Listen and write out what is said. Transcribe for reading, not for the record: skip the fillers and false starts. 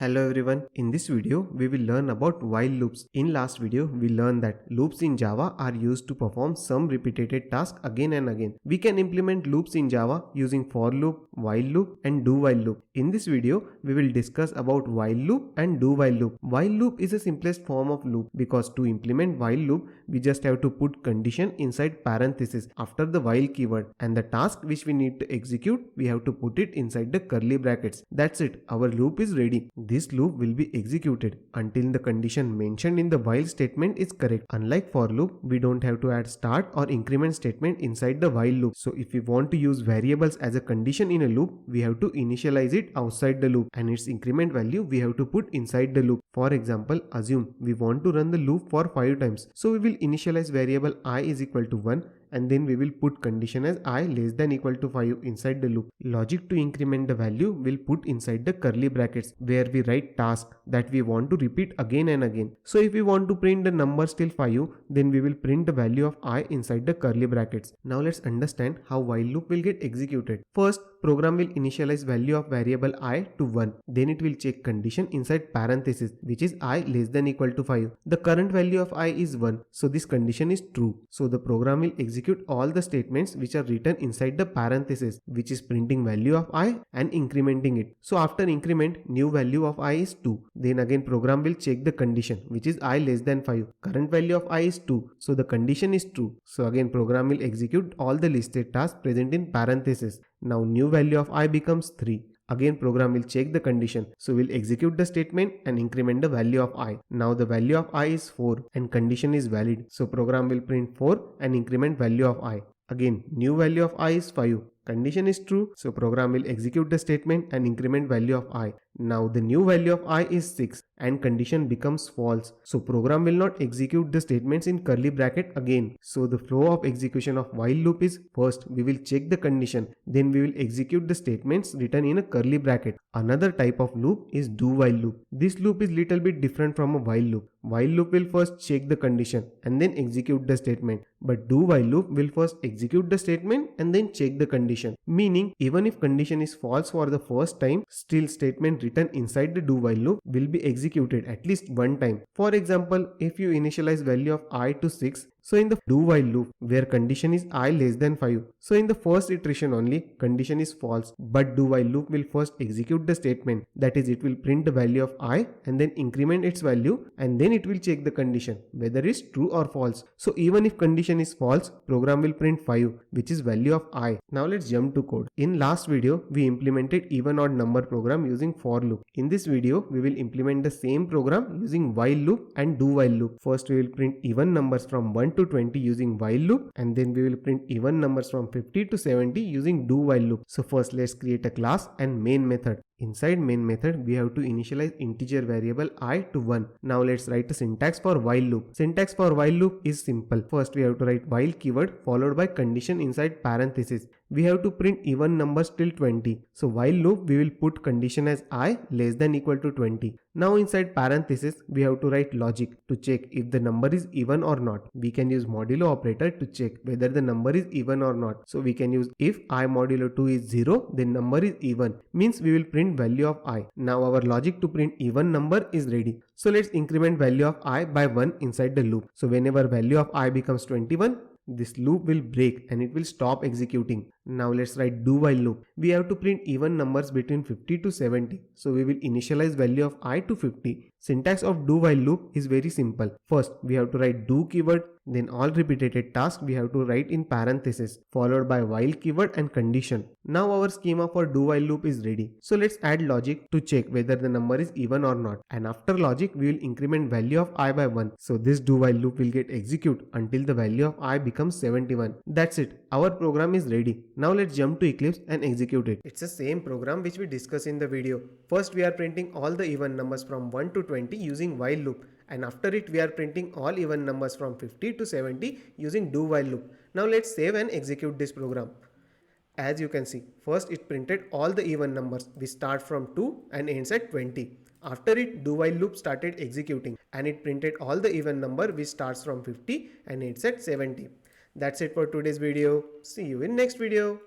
Hello everyone, in this video we will learn about while loops. In last video we learned that loops in Java are used to perform some repeated task again and again. We can implement loops in Java using for loop, while loop and do while loop. In this video we will discuss about while loop and do while loop. While loop is the simplest form of loop because to implement while loop we just have to put condition inside parenthesis after the while keyword, and the task which we need to execute we have to put it inside the curly brackets. That's it, our loop is ready. This loop will be executed until the condition mentioned in the while statement is correct. Unlike for loop, we don't have to add start or increment statement inside the while loop. So if we want to use variables as a condition in a loop, we have to initialize it outside the loop, and its increment value we have to put inside the loop. For example, assume we want to run the loop for 5 times. So we will initialize variable I is equal to 1, and then we will put condition as I less than equal to 5 inside the loop. Logic to increment the value will put inside the curly brackets where we write task that we want to repeat again and again. So if we want to print the number still 5, then we will print the value of I inside the curly brackets. Now let's understand how while loop will get executed. First, program will initialize value of variable I to 1. Then it will check condition inside parenthesis which is I less than equal to 5. The current value of I is 1. So this condition is true. So the program will execute all the statements which are written inside the parenthesis, which is printing value of I and incrementing it. So after increment, new value of I is 2. Then again program will check the condition which is I less than 5. Current value of I is 2. So the condition is true. So again program will execute all the listed tasks present in parenthesis. Now new value of I becomes 3. Again program will check the condition, so we'll execute the statement and increment the value of I. Now the value of I is 4 and condition is valid, so program will print 4 and increment value of I. Again new value of I is 5. Condition is true, so program will execute the statement and increment value of I. Now the new value of I is 6 and condition becomes false, so program will not execute the statements in curly bracket again. So the flow of execution of while loop is, first we will check the condition, then we will execute the statements written in a curly bracket. Another type of loop is do while loop. This loop is little bit different from a while loop. While loop will first check the condition and then execute the statement, but do while loop will first execute the statement and then check the condition. Meaning even if condition is false for the first time, still statement written inside the do while loop will be executed at least one time. For example, if you initialize value of I to 6, so in the do while loop where condition is I less than 5, so in the first iteration only condition is false, but do while loop will first execute the statement, that is it will print the value of I and then increment its value, and then it will check the condition whether it's true or false. So even if condition is false, program will print 5 which is value of I. Now let's jump to code. In last video we implemented even odd number program using for loop. In this video we will implement the same program using while loop and do while loop. First we will print even numbers from 1 to 20 using while loop, and then we will print even numbers from 50 to 70 using do while loop. So first let's create a class and main method. Inside main method we have to initialize integer variable I to 1. Now let's write a syntax for while loop. Syntax for while loop is simple. First we have to write while keyword followed by condition inside parenthesis. We have to print even numbers till 20. So while loop we will put condition as I less than equal to 20. Now inside parenthesis we have to write logic to check if the number is even or not. We can use modulo operator to check whether the number is even or not. So we can use if I modulo 2 is 0, then number is even, means we will print value of I. Now our logic to print even number is ready. So let's increment value of I by 1 inside the loop. So whenever value of I becomes 21, this loop will break and it will stop executing. Now let's write do while loop. We have to print even numbers between 50 to 70. So we will initialize value of I to 50. Syntax of do while loop is very simple. First we have to write do keyword, then all repeated tasks we have to write in parenthesis followed by while keyword and condition. Now our schema for do while loop is ready. So let's add logic to check whether the number is even or not, and after logic we will increment value of I by 1. So this do while loop will get execute until the value of I becomes 71. That's it, our program is ready. Now let's jump to Eclipse and execute it. It's the same program which we discussed in the video. First we are printing all the even numbers from 1 to 20 using while loop, and after it we are printing all even numbers from 50 to 70 using do while loop. Now let's save and execute this program. As you can see, first it printed all the even numbers which start from 2 and ends at 20. After it, do while loop started executing and it printed all the even number which starts from 50 and ends at 70. That's it for today's video. See you in next video.